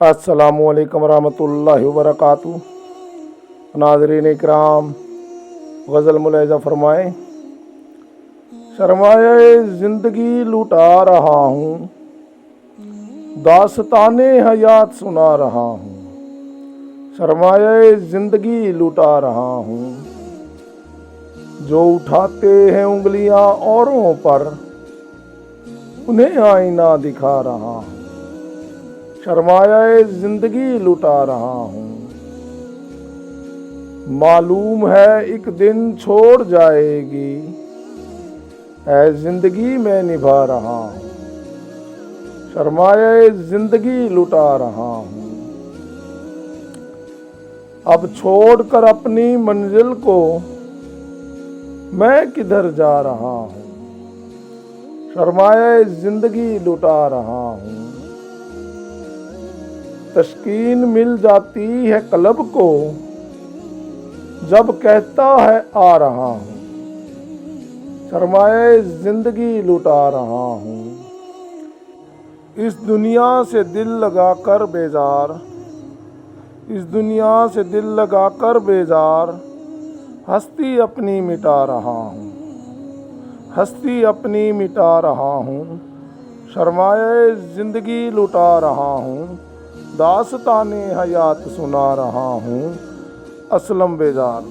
अस्सलामुअलैकुम रहमतुल्लाहि व बरकातुहू। नाज़रीन इकराम, गज़ल मुलाहिज़ा फरमाएँ। सरमाए ज़िंदगी लुटा रहा हूँ, दास्ताने हयात सुना रहा हूँ। सरमाए ज़िंदगी लुटा रहा हूँ, जो उठाते हैं उंगलियां औरों पर, उन्हें आईना दिखा रहा हूँ। सरमाए ज़िंदगी लुटा रहा हूँ, मालूम है एक दिन छोड़ जाएगी, है ज़िंदगी मैं निभा रहा हूँ। सरमाए ज़िंदगी लुटा रहा हूँ, अब छोड़कर अपनी मंजिल को मैं किधर जा रहा हूँ। सरमाए ज़िंदगी लुटा रहा हूँ, तस्कीन मिल जाती है कल्ब को जब कहता है आ रहा हूँ। सरमाए ज़िंदगी लुटा रहा हूँ, इस दुनिया से दिल लगाकर बेजार, इस दुनिया से दिल लगाकर बेजार, हस्ती अपनी मिटा रहा हूँ, हस्ती अपनी मिटा रहा हूँ। सरमाए ज़िंदगी लुटा रहा हूँ, दास्ताने हयात सुना रहा हूँ। असलम बेजार।